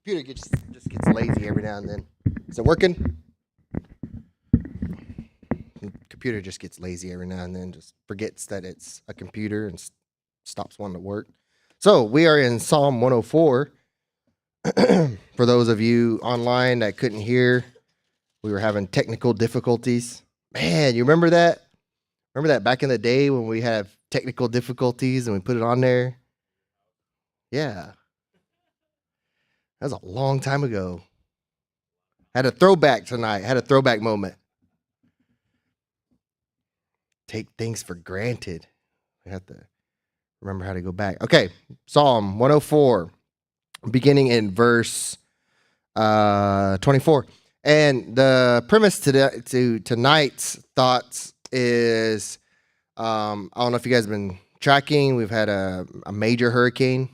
Computer just gets lazy every now and then. Is it working? Computer just gets lazy every now and then. Just forgets that it's a computer and stops wanting to work. So we are in Psalm 104. For those of you online that couldn't hear, we were having technical difficulties. Man, you remember that? Remember that back in the day when we had technical difficulties and we put it on there? Yeah, that was a long time ago. Had a throwback tonight. Had a throwback moment. Take things for granted. I have to remember how to go back. Okay, Psalm 104, beginning in verse 24. And the premise to tonight's thoughts is I don't know if you guys have been tracking. We've had a major hurricane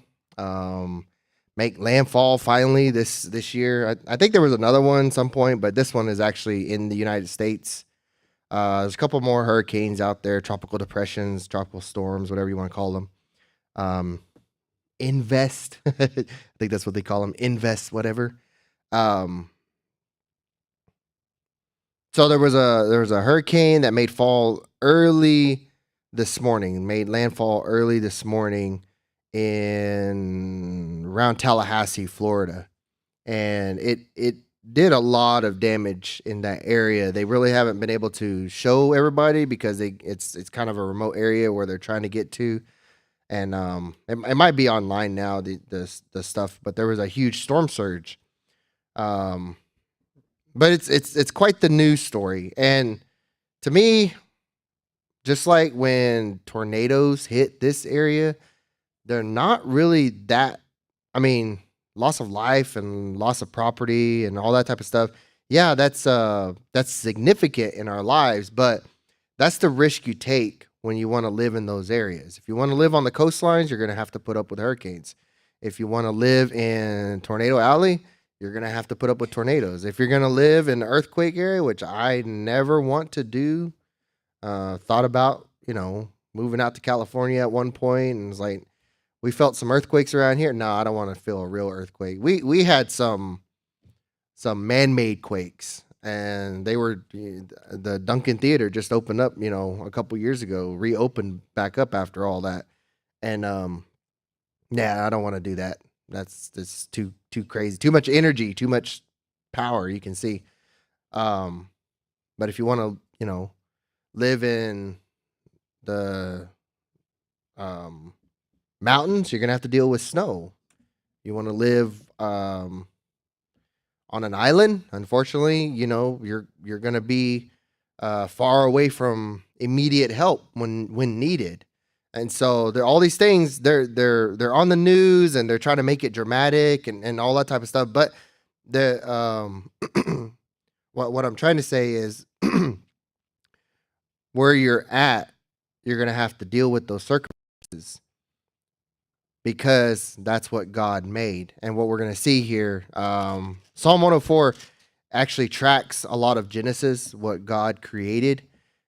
make landfall finally this year. I think there was another one at some point, but this one is actually in the United States. There's a couple more hurricanes out there, tropical depressions, tropical storms, whatever you want to call them. Invest, I think that's what they call them. Invest, whatever. So there was a hurricane that made landfall early this morning in around Tallahassee, Florida, and it did a lot of damage in that area. They really haven't been able to show everybody because it's kind of a remote area where they're trying to get to, and it might be online now the stuff, but there was a huge storm surge. But it's quite the news story, and to me, just like when tornadoes hit this area, they're not really that. I mean, loss of life and loss of property and all that type of stuff. Yeah, that's significant in our lives, but that's the risk you take when you want to live in those areas. If you want to live on the coastlines, you're going to have to put up with hurricanes. If you want to live in Tornado Alley, you're going to have to put up with tornadoes. If you're going to live in the earthquake area, which I never want to do, thought about, moving out to California at one point, and it's like we felt some earthquakes around here. No, I don't want to feel a real earthquake. We had some man-made quakes, and they were the Duncan Theater just opened up, a couple years ago, reopened back up after all that, and yeah, I don't want to do that. That's too crazy, too much energy, too much power. You can see, um, but if you want to, live in the um, mountains, you're gonna have to deal with snow. You want to live on an island, unfortunately, you're gonna be far away from immediate help when needed. And so there all these things they're on the news and they're trying to make it dramatic and all that type of stuff. But the what I'm trying to say is where you're at, you're gonna have to deal with those circumstances because that's what God made. And what we're going to see here, Psalm 104 actually tracks a lot of Genesis, what God created.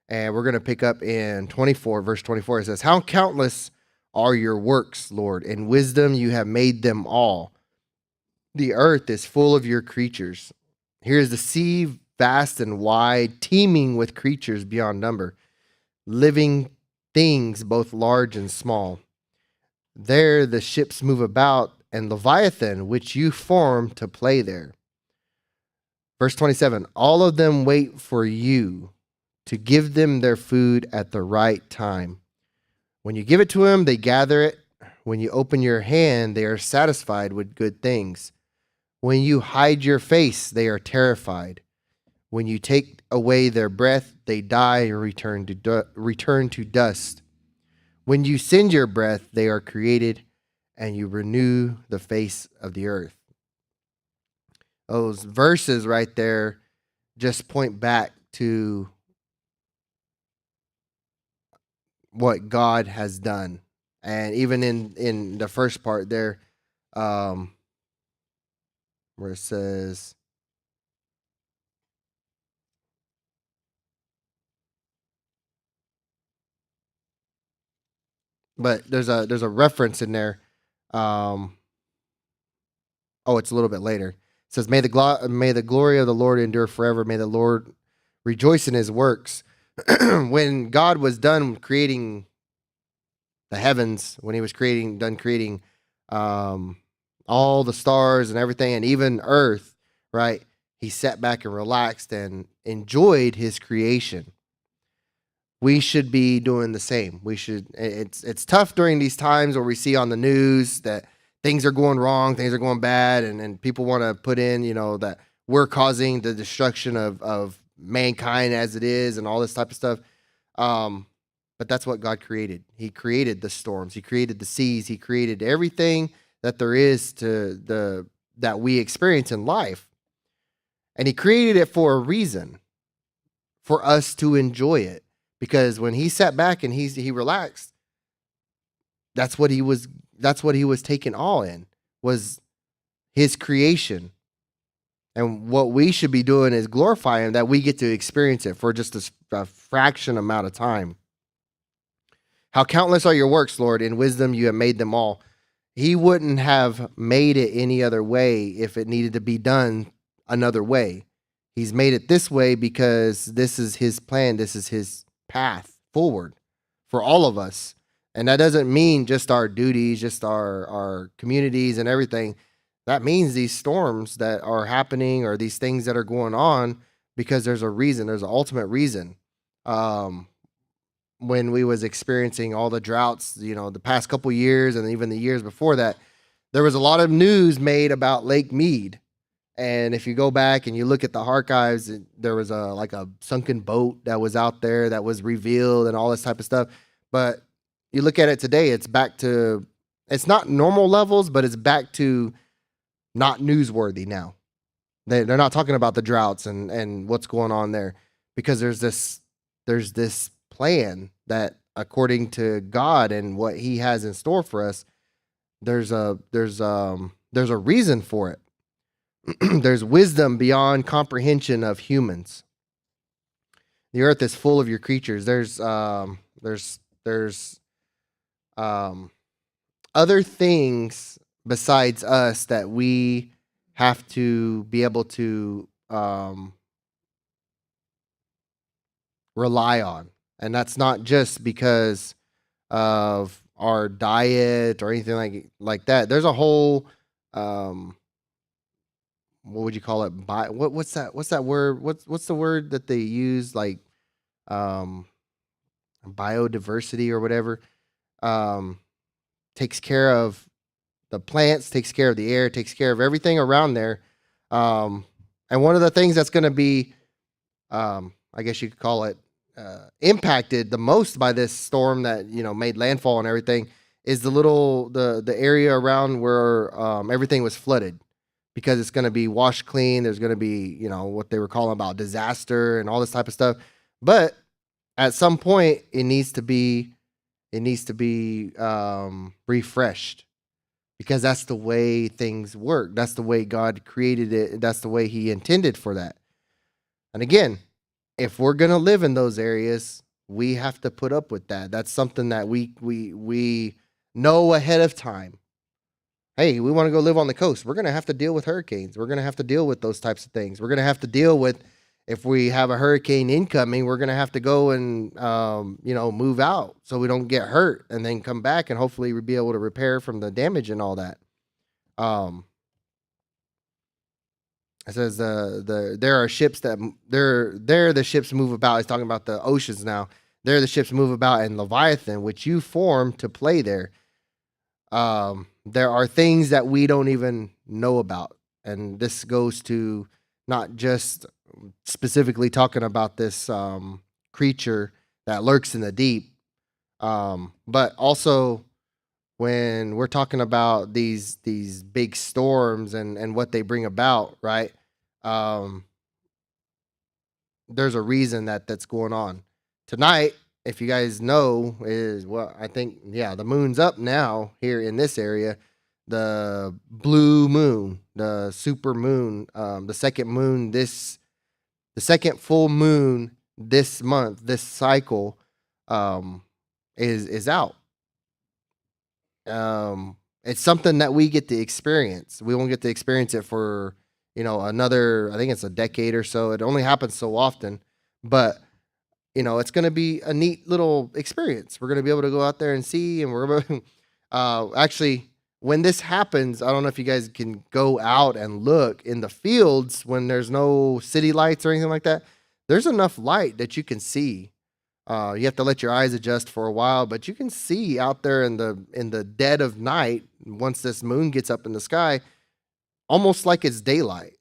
And we're going to pick up in 24, verse 24. It says, "How countless are your works, Lord? In wisdom you have made them all. The earth is full of your creatures. Here is the sea, vast and wide, teeming with creatures beyond number, living things both large and small. There the ships move about, and Leviathan, which you formed to play there." Verse 27, "All of them wait for you to give them their food at the right time. When you give it to them, they gather it. When you open your hand, they are satisfied with good things. When you hide your face, they are terrified. When you take away their breath, they die and return to dust. When you send your breath, they are created, and you renew the face of the earth." Those verses right there just point back to what God has done. And even in the first part there, um, where it says, but there's a reference in there. Um, Oh, it's a little bit later. It says, may the glory of the Lord endure forever. May the Lord rejoice in his works. When God was done creating the heavens, when he was done creating um, all the stars and everything, and even earth, right? He sat back and relaxed and enjoyed his creation. We should be doing the same. It's tough during these times where we see on the news that things are going wrong, things are going bad, and people want to put in, that we're causing the destruction of mankind as it is and all this type of stuff. Um, but that's what God created. He created the storms, he created the seas, he created everything that there is that we experience in life. And he created it for a reason, for us to enjoy it. Because when he sat back and he relaxed, that's what he was taking all in, was his creation. And what we should be doing is glorifying that we get to experience it for just a fraction amount of time. How countless are your works, Lord. In wisdom you have made them all. He wouldn't have made it any other way if it needed to be done another way. He's made it this way because this is his plan. This is his path forward for all of us. And that doesn't mean just our duties, just our communities and everything. That means these storms that are happening or these things that are going on, because there's a reason, there's an ultimate reason. When we was experiencing all the droughts, the past couple years and even the years before that, there was a lot of news made about Lake Mead. And if you go back and you look at the archives, there was a sunken boat that was out there that was revealed and all this type of stuff. But you look at it today, it's not normal levels, but it's back to not newsworthy now. They're not talking about the droughts and what's going on there, because there's this plan that, according to God and what he has in store for us, there's a reason for it. There's wisdom beyond comprehension of humans. The earth is full of your creatures. There's other things besides us that we have to be able to rely on. And that's not just because of our diet or anything like that. There's a whole what would you call it? What's that word? What's the word that they use, like um biodiversity or whatever? Um Takes care of the plants, takes care of the air, takes care of everything around there. And one of the things that's going to be, I guess you could call it, impacted the most by this storm that made landfall and everything, is the area around where everything was flooded, because it's going to be washed clean. There's going to be what they were calling about disaster and all this type of stuff. But at some point, it needs to be refreshed, because that's the way things work. That's the way God created it. That's the way he intended for that. And again, if we're going to live in those areas, we have to put up with that. That's something that we know ahead of time. Hey, we want to go live on the coast. We're going to have to deal with hurricanes. We're going to have to deal with those types of things. We're going to have to deal with, if we have a hurricane incoming, we're going to have to go and, move out so we don't get hurt, and then come back and hopefully we'll be able to repair from the damage and all that. It says there are ships that the ships move about. He's talking about the oceans now. There the ships move about in Leviathan, which you formed to play there. There are things that we don't even know about, and this goes to not just specifically talking about this creature that lurks in the deep, but also when we're talking about these big storms and what they bring about, right? There's a reason that's going on. Tonight, if you guys know, is I think, the moon's up now here in this area. The blue moon, the super moon, the second full moon this month, this cycle, is out. It's something that we get to experience. We won't get to experience it for, another, I think it's a decade or so. It only happens so often, but it's going to be a neat little experience. We're going to be able to go out there and see, and we're actually, when this happens, I don't know if you guys can go out and look in the fields when there's no city lights or anything like that. There's enough light that you can see. You have to let your eyes adjust for a while, but you can see out there in the dead of night once this moon gets up in the sky, almost like it's daylight.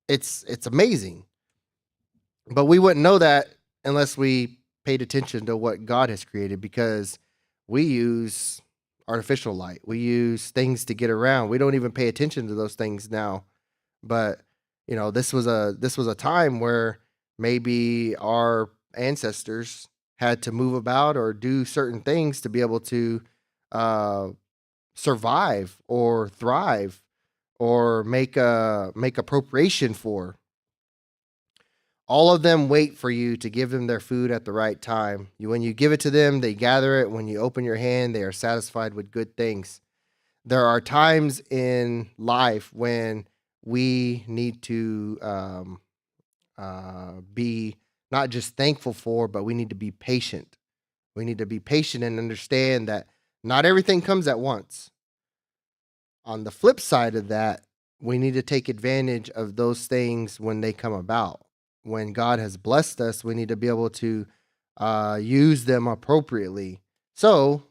It's amazing. But we wouldn't know that unless we paid attention to what God has created, because we use artificial light. We use things to get around. We don't even pay attention to those things now. But this was a time where maybe our ancestors had to move about or do certain things to be able to uh, survive or thrive or make appropriation for. All of them wait for you to give them their food at the right time. When you give it to them, they gather it. When you open your hand, they are satisfied with good things. There are times in life when we need to be not just thankful for, but we need to be patient. We need to be patient and understand that not everything comes at once. On the flip side of that, we need to take advantage of those things when they come about. When God has blessed us, we need to be able to use them appropriately. So,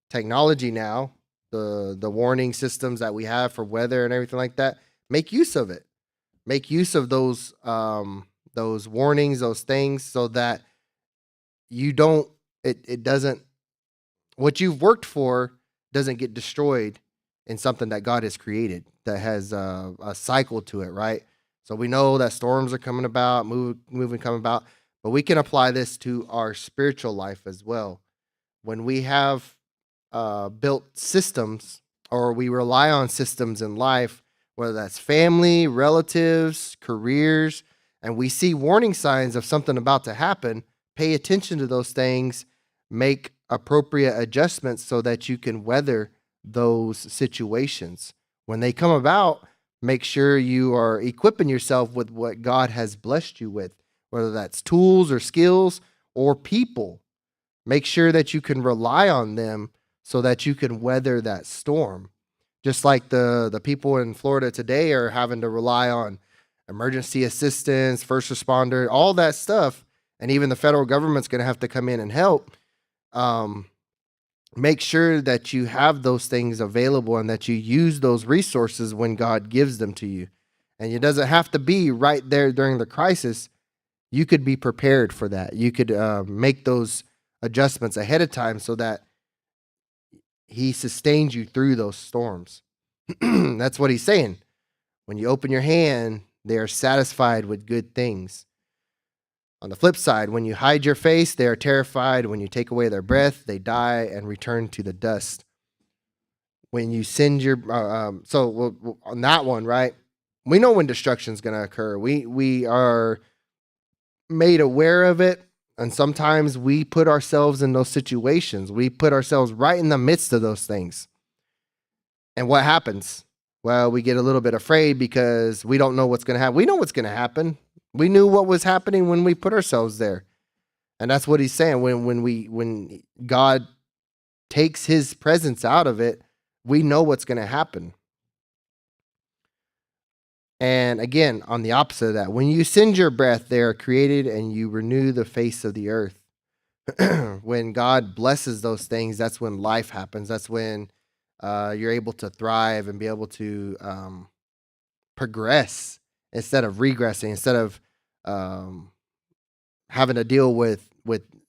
technology now, the warning systems that we have for weather and everything like that, make use of it. Make use of those warnings, those things, so that you don't it doesn't what you've worked for doesn't get destroyed in something that God has created that has a cycle to it, right? So we know that storms are coming about, moving coming about, but we can apply this to our spiritual life as well. When we have built systems, or we rely on systems in life, whether that's family, relatives, careers, and we see warning signs of something about to happen, pay attention to those things, make appropriate adjustments so that you can weather those situations. When they come about, make sure you are equipping yourself with what God has blessed you with, whether that's tools or skills or people. Make sure that you can rely on them so that you can weather that storm. Just like the people in Florida today are having to rely on emergency assistance, first responder, all that stuff, and even the federal government's going to have to come in and help. Um, Make sure that you have those things available and that you use those resources when God gives them to you. And it doesn't have to be right there during the crisis. You could be prepared for that. You could make those adjustments ahead of time so that He sustains you through those storms. That's what He's saying. When you open your hand, they are satisfied with good things. On the flip side, when you hide your face, they are terrified. When you take away their breath, they die and return to the dust. When you send your on that one, right? We know when destruction is going to occur. We are made aware of it, and sometimes we put ourselves in those situations. We put ourselves right in the midst of those things. And what happens? Well, we get a little bit afraid because we don't know what's going to happen. We know what's going to happen. We knew what was happening when we put ourselves there. And that's what He's saying. When God takes His presence out of it, we know what's going to happen. And again, on the opposite of that, when you send your breath, they are created and you renew the face of the earth. When God blesses those things, that's when life happens. That's when you're able to thrive and be able to progress instead of regressing, instead of having to deal with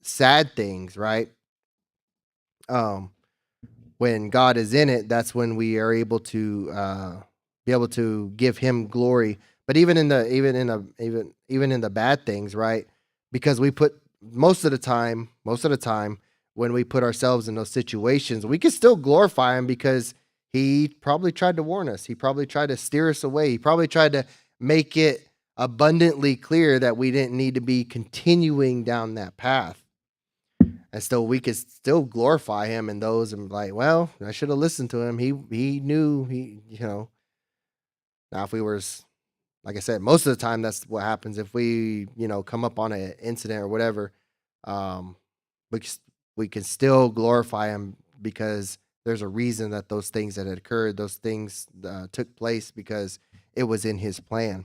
sad things, right? When God is in it, that's when we are able to be able to give Him glory. But even in the bad things, right? Because we put most of the time, when we put ourselves in those situations, we can still glorify Him because He probably tried to warn us. He probably tried to steer us away. He probably tried to make it abundantly clear that we didn't need to be continuing down that path. And still we could still glorify him in those and like, well, I should have listened to him. He knew now if we were like I said, most of the time that's what happens if we, come up on an incident or whatever. Um, we c- we can still glorify him because there's a reason that those things that had occurred, those things took place because it was in his plan.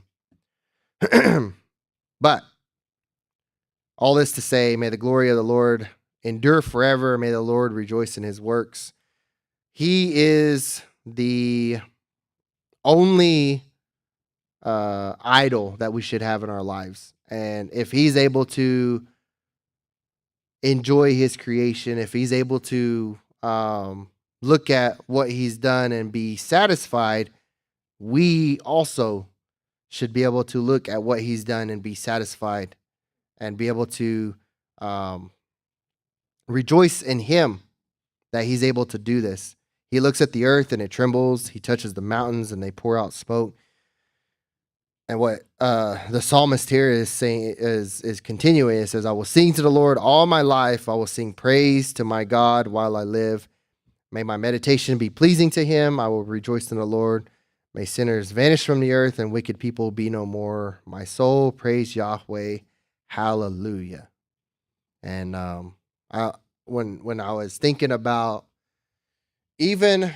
But all this to say, may the glory of the Lord endure forever. May the Lord rejoice in his works. He is the only idol that we should have in our lives. And if he's able to enjoy his creation, if he's able to look at what he's done and be satisfied, we also should be able to look at what he's done and be satisfied and be able to um, rejoice in him that he's able to do this. He looks at the earth and it trembles. He touches the mountains and they pour out smoke. And what the psalmist here is saying is continuing. It says, "I will sing to the Lord all my life. I will sing praise to my God while I live. May my meditation be pleasing to him. I will rejoice in the Lord. May sinners vanish from the earth and wicked people be no more. My soul praise Yahweh. Hallelujah." And I, when I was thinking about, even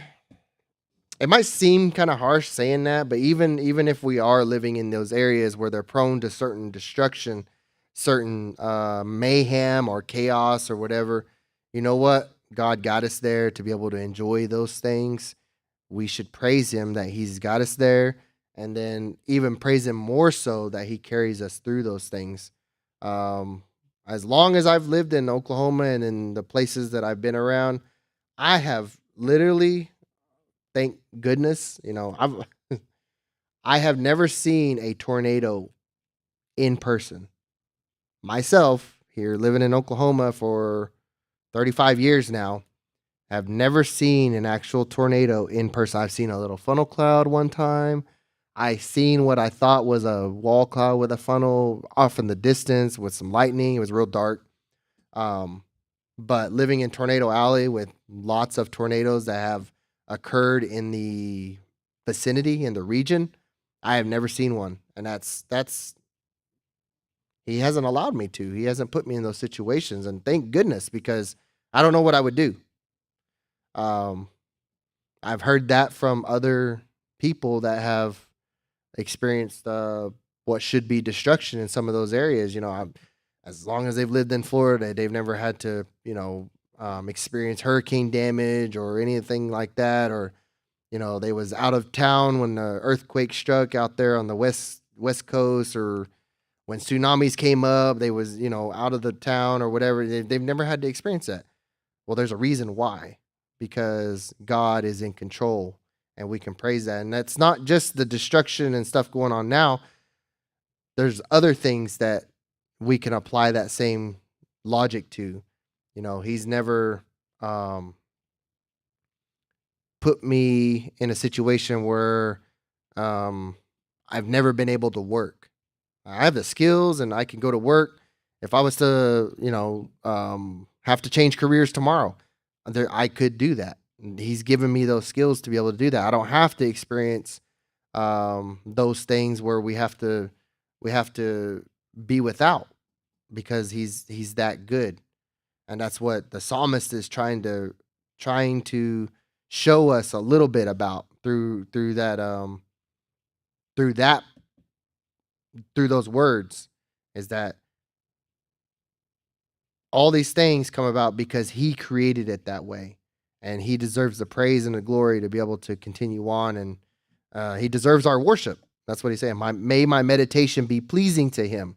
it might seem kind of harsh saying that, but even if we are living in those areas where they're prone to certain destruction, certain mayhem or chaos or whatever, you know what? God got us there to be able to enjoy those things. We should praise him that he's got us there, and then even praise him more so that he carries us through those things. Um, as long as I've lived in Oklahoma and in the places that I've been around, I have literally, thank goodness, I have never seen a tornado in person. Myself, here living in Oklahoma for 35 years now, have never seen an actual tornado in person. I've seen a little funnel cloud one time. I seen what I thought was a wall cloud with a funnel off in the distance with some lightning. It was real dark. Um, but living in Tornado Alley with lots of tornadoes that have occurred in the vicinity in the region, I have never seen one. And that's he hasn't allowed me to. He hasn't put me in those situations, and thank goodness, because I don't know what I would do. Um, I've heard that from other people that have experienced what should be destruction in some of those areas. As long as they've lived in Florida, they've never had to, experience hurricane damage or anything like that. Or, they was out of town when the earthquake struck out there on the west coast, or when tsunamis came up, they was, out of the town or whatever. They've never had to experience that. Well, there's a reason why, because God is in control and we can praise that. And that's not just the destruction and stuff going on now. There's other things that we can apply that same logic to. He's never um, put me in a situation where um, I've never been able to work. I have the skills and I can go to work. If I was to, have to change careers tomorrow, I could do that. And he's given me those skills to be able to do that. I don't have to experience those things where we have to be without, because he's that good. And that's what the psalmist is trying to show us a little bit about through that through those words, is that all these things come about because he created it that way, and he deserves the praise and the glory to be able to continue on, and he deserves our worship. That's what he's saying. May my meditation be pleasing to him.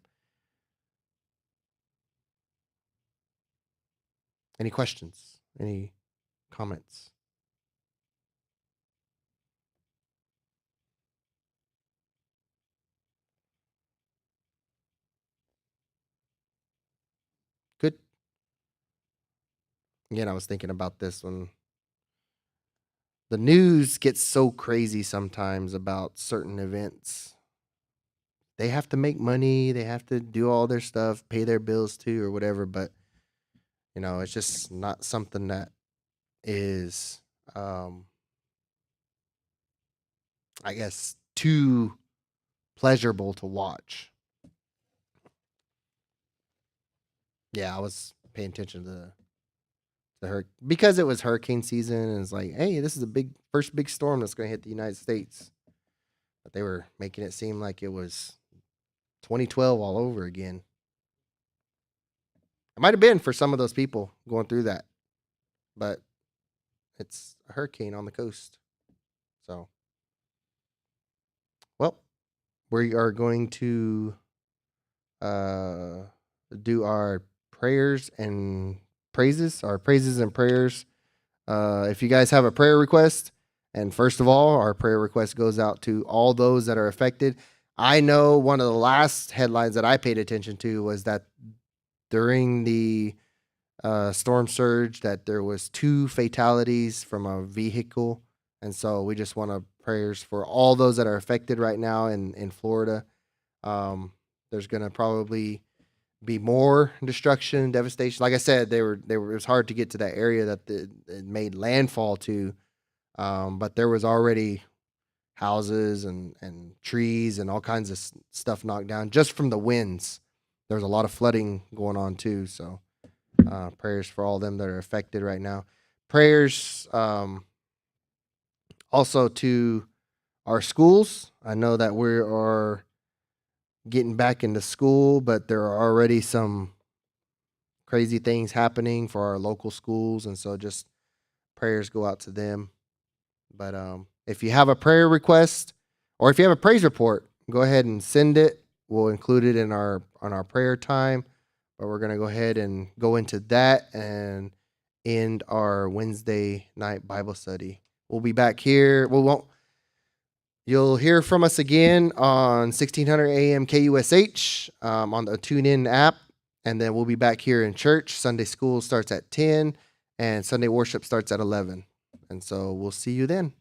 Any questions? Any comments? Good. Again, I was thinking about this when the news gets so crazy sometimes about certain events. They have to make money, they have to do all their stuff, pay their bills too, or whatever. But, It's just not something that is, I guess, too pleasurable to watch. Yeah, I was paying attention to because it was hurricane season, and it's like, hey, this is a first big storm that's going to hit the United States. But they were making it seem like it was 2012 all over again. It might have been for some of those people going through that, but it's a hurricane on the coast. So, well, we are going to uh, do our prayers and our praises and prayers. If you guys have a prayer request, and first of all, our prayer request goes out to all those that are affected. I know one of the last headlines that I paid attention to was that during the storm surge, that there was 2 fatalities from a vehicle, and so we just want to prayers for all those that are affected right now in Florida. There's gonna probably be more destruction and devastation. Like I said, it was hard to get to that area that it made landfall to, but there was already houses and trees and all kinds of stuff knocked down just from the winds. There's a lot of flooding going on too. So prayers for all them that are affected right now. Prayers also to our schools. I know that we are getting back into school, but there are already some crazy things happening for our local schools, and so just prayers go out to them. But if you have a prayer request or if you have a praise report, go ahead and send it. We'll include it in our prayer time. But we're gonna go ahead and go into that and end our Wednesday night Bible study. We'll be back here. You'll hear from us again on 1600 AM KUSH on the TuneIn app. And then we'll be back here in church. Sunday school starts at 10 and Sunday worship starts at 11. And so we'll see you then.